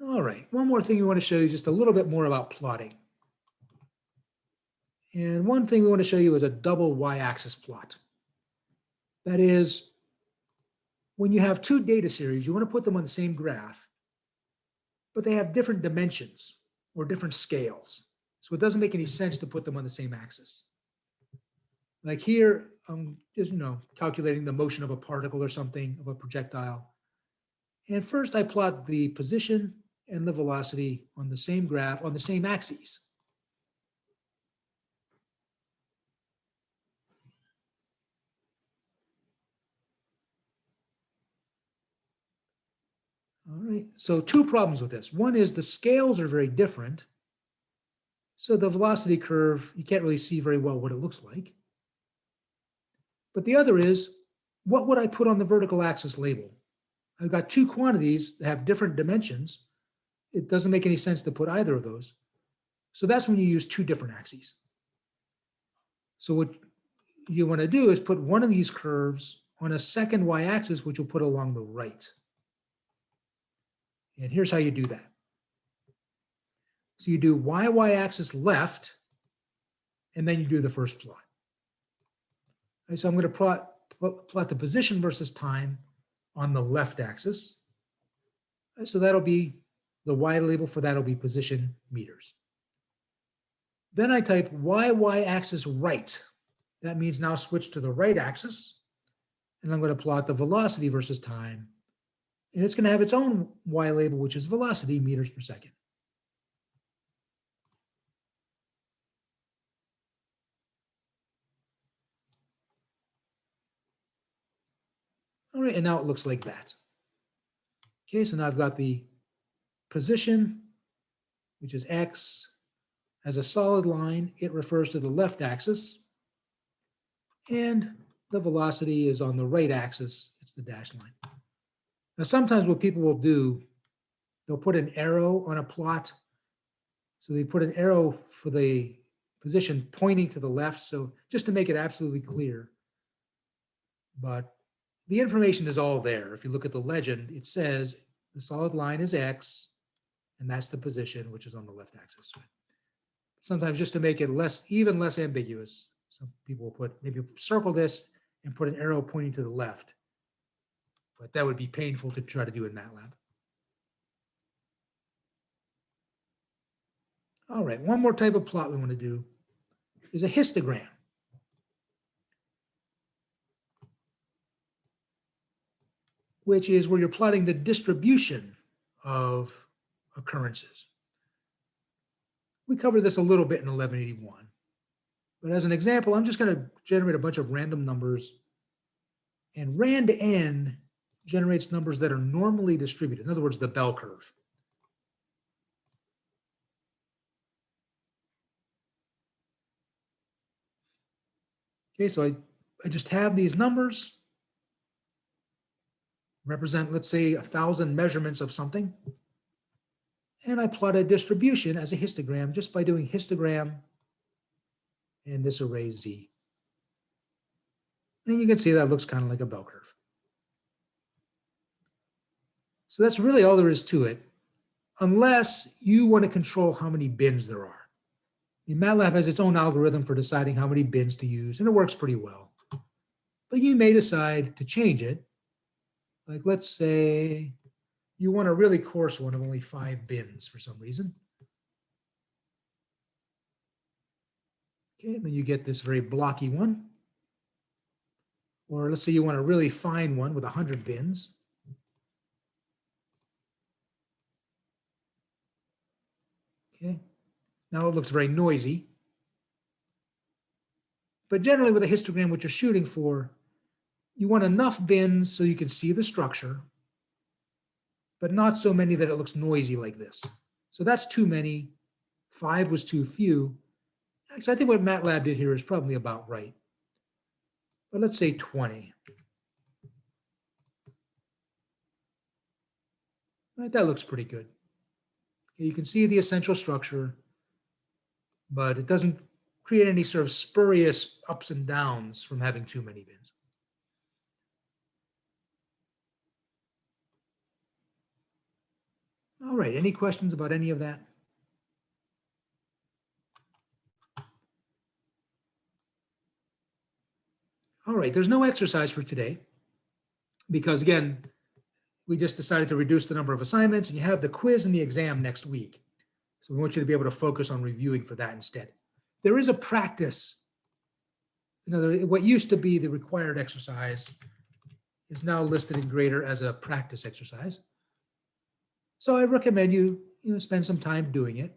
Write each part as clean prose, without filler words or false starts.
All right, one more thing we want to show you just a little bit more about plotting. And one thing we want to show you is a double y-axis plot. That is, when you have two data series, you want to put them on the same graph, but they have different dimensions or different scales. So it doesn't make any sense to put them on the same axis. Like here, I'm just calculating the motion of a particle or something, of a projectile. And first I plot the position and the velocity on the same graph, on the same axes. All right, so two problems with this. One is the scales are very different. So the velocity curve, you can't really see very well what it looks like. But the other is, what would I put on the vertical axis label? I've got two quantities that have different dimensions. It doesn't make any sense to put either of those. So that's when you use two different axes. So what you want to do is put one of these curves on a second y-axis, which you'll put along the right. And here's how you do that. So you do y-axis left, and then you do the first plot. Right, so I'm going to plot the position versus time on the left axis. Right, so that'll be the y label for that will be position meters. Then I type y-axis right. That means now switch to the right axis, and I'm going to plot the velocity versus time. And it's going to have its own y label, which is velocity meters per second. All right, and now it looks like that. Okay, so now I've got the position, which is x, as a solid line. It refers to the left axis. And the velocity is on the right axis. It's the dashed line. Now, sometimes what people will do, they'll put an arrow on a plot. So they put an arrow for the position pointing to the left. So just to make it absolutely clear. But the information is all there. If you look at the legend, it says the solid line is x, and that's the position, which is on the left axis. Sometimes just to make it even less ambiguous, some people will maybe circle this and put an arrow pointing to the left. But that would be painful to try to do in MATLAB. All right, one more type of plot we want to do is a histogram. Which is where you're plotting the distribution of occurrences. We covered this a little bit in 1181. But as an example, I'm just going to generate a bunch of random numbers. And rand(n) generates numbers that are normally distributed. In other words, the bell curve. Okay, so I just have these numbers. Represent, let's say, 1,000 measurements of something. And I plot a distribution as a histogram just by doing histogram and this array Z. And you can see that looks kind of like a bell curve. So that's really all there is to it, unless you want to control how many bins there are. MATLAB has its own algorithm for deciding how many bins to use, and it works pretty well. But you may decide to change it. Like, let's say you want a really coarse one of only 5 bins for some reason. Okay, and then you get this very blocky one. Or let's say you want a really fine one with 100 bins. Okay, now it looks very noisy. But generally with a histogram, what you're shooting for, you want enough bins so you can see the structure, but not so many that it looks noisy like this. So that's too many. 5 was too few. Actually, I think what MATLAB did here is probably about right. But let's say 20. Right, that looks pretty good. Okay, you can see the essential structure, but it doesn't create any sort of spurious ups and downs from having too many bins. All right, any questions about any of that? All right, there's no exercise for today because again, we just decided to reduce the number of assignments and you have the quiz and the exam next week. So we want you to be able to focus on reviewing for that instead. There is a practice. What used to be the required exercise is now listed in Grader as a practice exercise. So I recommend you spend some time doing it.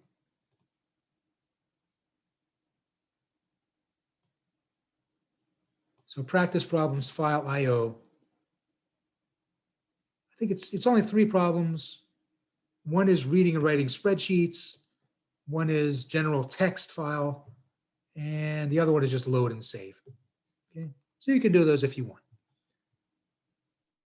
So practice problems, file IO. I think it's only 3 problems. One is reading and writing spreadsheets. One is general text file. And the other one is just load and save. Okay, so you can do those if you want.